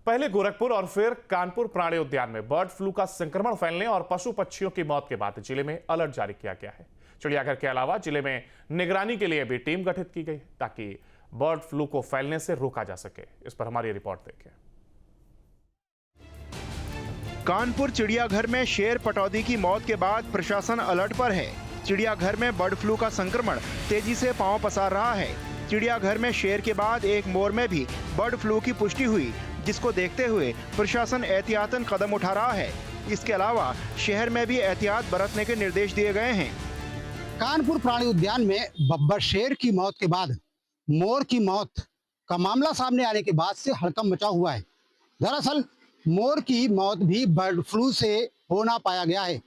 पहले गोरखपुर और फिर कानपुर प्राणी उद्यान में बर्ड फ्लू का संक्रमण फैलने और पशु पक्षियों की मौत के बाद जिले में अलर्ट जारी किया गया है। चिड़ियाघर के अलावा जिले में निगरानी के लिए भी टीम गठित की गई ताकि बर्ड फ्लू को फैलने से रोका जा सके। इस पर हमारी रिपोर्ट देखें। कानपुर चिड़ियाघर में शेर पटौदी की मौत के बाद प्रशासन अलर्ट पर है। चिड़ियाघर में बर्ड फ्लू का संक्रमण तेजी से पांव पसार रहा है। चिड़ियाघर में शेर के बाद एक मोर में भी बर्ड फ्लू की पुष्टि हुई, जिसको देखते हुए प्रशासन एहतियातन कदम उठा रहा है। इसके अलावा शहर में भी एहतियात बरतने के निर्देश दिए गए हैं। कानपुर प्राणी उद्यान में बब्बर शेर की मौत के बाद मोर की मौत का मामला सामने आने के बाद से हड़कंप मचा हुआ है। दरअसल मोर की मौत भी बर्ड फ्लू से होना पाया गया है।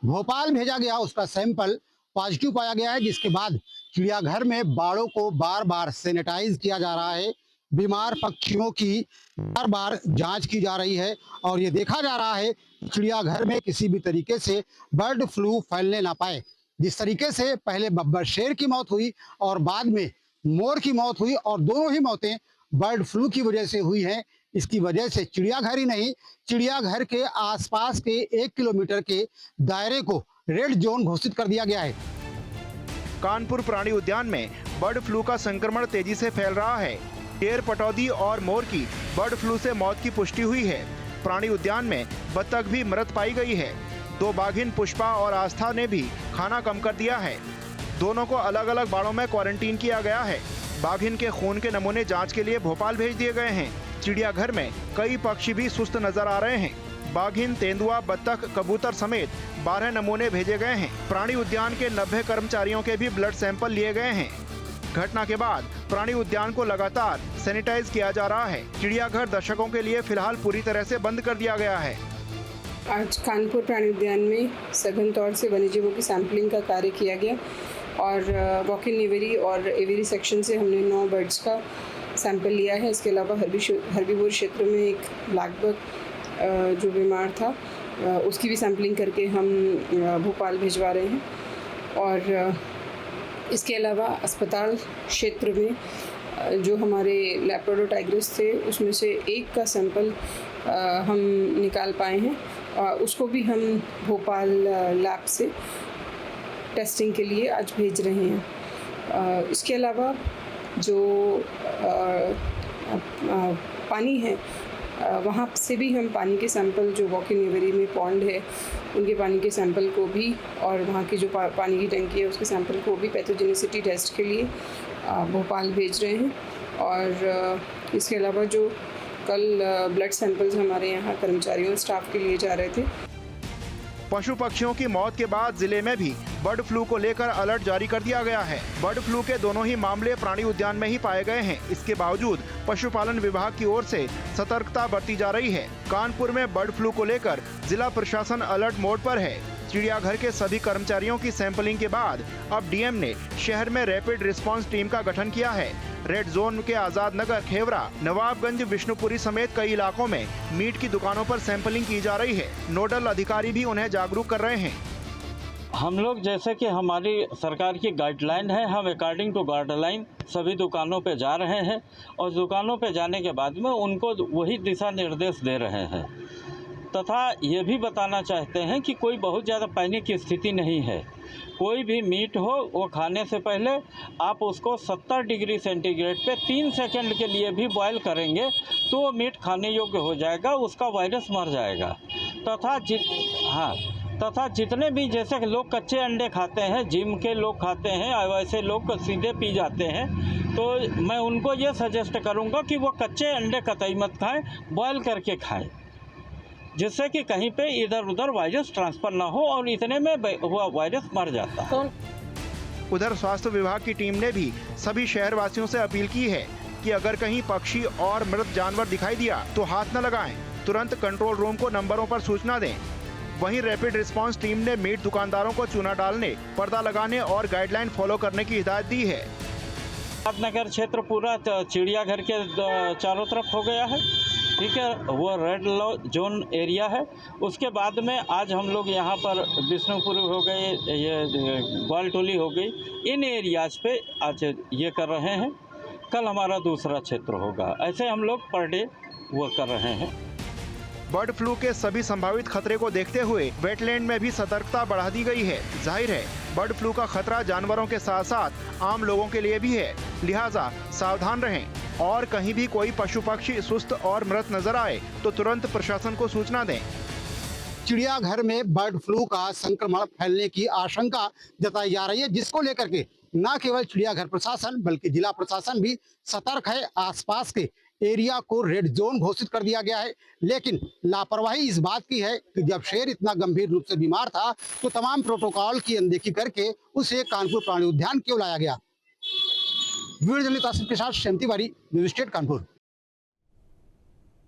भोपाल भेजा गया, उसका सैंपल पॉजिटिव पाया गया है, जिसके बाद चिड़ियाघर में बाड़ों को बार बार सैनिटाइज किया जा रहा है। बीमार पक्षियों की बार बार जांच की जा रही है और ये देखा जा रहा है कि चिड़ियाघर में किसी भी तरीके से बर्ड फ्लू फैलने ना पाए। जिस तरीके से पहले बब्बर शेर की मौत हुई और बाद में मोर की मौत हुई और दोनों ही मौतें बर्ड फ्लू की वजह से हुई हैं, इसकी वजह से चिड़ियाघर ही नहीं, चिड़ियाघर के आसपास के 1 किलोमीटर के दायरे को रेड जोन घोषित कर दिया गया है। कानपुर प्राणी उद्यान में बर्ड फ्लू का संक्रमण तेजी से फैल रहा है। शेर पटौदी और मोर की बर्ड फ्लू से मौत की पुष्टि हुई है। प्राणी उद्यान में बत्तख भी मृत पाई गई है। 2 बाघिन पुष्पा और आस्था ने भी खाना कम कर दिया है। दोनों को अलग अलग बाड़ों में क्वारंटीन किया गया है। बाघिन के खून के नमूने जांच के लिए भोपाल भेज दिए गए हैं। चिड़ियाघर में कई पक्षी भी सुस्त नजर आ रहे हैं। बाघिन, तेंदुआ, बत्तख, कबूतर समेत 12 नमूने भेजे गए हैं। प्राणी उद्यान के 90 कर्मचारियों के भी ब्लड सैंपल लिए गए हैं। घटना के बाद प्राणी उद्यान को लगातार सैनिटाइज किया जा रहा है। चिड़ियाघर दर्शकों के लिए फिलहाल पूरी तरह से बंद कर दिया गया है। आज कानपुर प्राणी उद्यान में सघन तौर से वन्यजीवों की सैंपलिंग का कार्य किया गया और वॉक इन एवियरी और एवियरी सेक्शन से हमने 9 बर्ड्स का सैंपल लिया है। इसके अलावा हर्बीवोर क्षेत्र में एक ब्लैक बक जो बीमार था उसकी भी सैंपलिंग करके हम भोपाल भिजवा रहे हैं। और इसके अलावा अस्पताल क्षेत्र में जो हमारे लैब्राडोर टाइग्रिस थे उसमें से एक का सैंपल हम निकाल पाए हैं, उसको भी हम भोपाल लैब से टेस्टिंग के लिए आज भेज रहे हैं। इसके अलावा जो पानी है वहाँ से भी हम पानी के सैंपल जो वॉक इन एवियरी में पॉन्ड है उनके पानी के सैंपल को भी और वहाँ की जो पानी की टंकी है उसके सैंपल को भी पैथोजेनिसिटी टेस्ट के लिए भोपाल भेज रहे हैं। और इसके अलावा जो कल ब्लड सैंपल्स हमारे यहाँ कर्मचारियों स्टाफ के लिए जा रहे थे। पशु पक्षियों की मौत के बाद जिले में भी बर्ड फ्लू को लेकर अलर्ट जारी कर दिया गया है। बर्ड फ्लू के दोनों ही मामले प्राणी उद्यान में ही पाए गए हैं। इसके बावजूद पशुपालन विभाग की ओर से सतर्कता बरती जा रही है। कानपुर में बर्ड फ्लू को लेकर जिला प्रशासन अलर्ट मोड पर है। चिड़ियाघर के सभी कर्मचारियों की सैंपलिंग के बाद अब डीएम ने शहर में रैपिड रिस्पांस टीम का गठन किया है। रेड जोन के आजाद नगर, खेवरा, नवाबगंज, विष्णुपुरी समेत कई इलाकों में मीट की दुकानों पर सैंपलिंग की जा रही है। नोडल अधिकारी भी उन्हें जागरूक कर रहे हैं। हम लोग जैसे कि हमारी सरकार की गाइडलाइन है, हम अकॉर्डिंग टू गाइडलाइन सभी दुकानों पे जा रहे हैं और दुकानों पे जाने के बाद में उनको वही दिशा निर्देश दे रहे हैं तथा ये भी बताना चाहते हैं कि कोई बहुत ज़्यादा पैनिक की स्थिति नहीं है। कोई भी मीट हो वो खाने से पहले आप उसको 70 डिग्री सेंटीग्रेड पे 3 सेकंड के लिए भी बॉयल करेंगे तो वो मीट खाने योग्य हो जाएगा, उसका वायरस मर जाएगा। तथा जितने भी जैसे लोग कच्चे अंडे खाते हैं, जिम के लोग खाते हैं, वैसे लोग सीधे पी जाते हैं, तो मैं उनको ये सजेस्ट करूँगा कि वो कच्चे अंडे कतई मत खाएँ, बॉयल करके खाएँ, जिससे कि कहीं पे इधर उधर वायरस ट्रांसफ़र ना हो और इतने में वो वायरस मर जाता है। उधर स्वास्थ्य विभाग की टीम ने भी सभी शहरवासियों से अपील की है कि अगर कहीं पक्षी और मृत जानवर दिखाई दिया तो हाथ न लगाएं, तुरंत कंट्रोल रूम को नंबरों पर सूचना दें। वहीं रैपिड रिस्पांस टीम ने मीट दुकानदारों को चूना डालने, पर्दा लगाने और गाइडलाइन फॉलो करने की हिदायत दी है। नगर क्षेत्र पूरा चिड़ियाघर के चारों तरफ हो गया है, ठीक है, वो रेड जोन एरिया है। उसके बाद में आज हम लोग यहाँ पर विष्णुपुर हो गए, ये ग्वालटोली हो गई, इन एरियाज पे आज ये कर रहे हैं। कल हमारा दूसरा क्षेत्र होगा। ऐसे हम लोग पर डे वो कर रहे हैं। बर्ड फ्लू के सभी संभावित खतरे को देखते हुए वेटलैंड में भी सतर्कता बढ़ा दी गई है। जाहिर है बर्ड फ्लू का खतरा जानवरों के साथ साथ आम लोगों के लिए भी है, लिहाजा सावधान रहें और कहीं भी कोई पशु पक्षी सुस्त और मृत नजर आए तो तुरंत प्रशासन को सूचना दें। चिड़ियाघर में बर्ड फ्लू का संक्रमण फैलने की आशंका जताई जा रही है, जिसको लेकर के न केवल चिड़ियाघर प्रशासन बल्कि जिला प्रशासन भी सतर्क है। आसपास के एरिया को रेड जोन घोषित कर दिया गया है, लेकिन लापरवाही इस बात की है कि जब शेर इतना गंभीर रूप से बीमार था तो तमाम प्रोटोकॉल की अनदेखी करके उसे कानपुर प्राणी उद्यान क्यों लाया गया। वीडियो जर्नलिस्ट आसिफ के साथ श्याम तिवारी, न्यूज़ स्टेट कानपुर।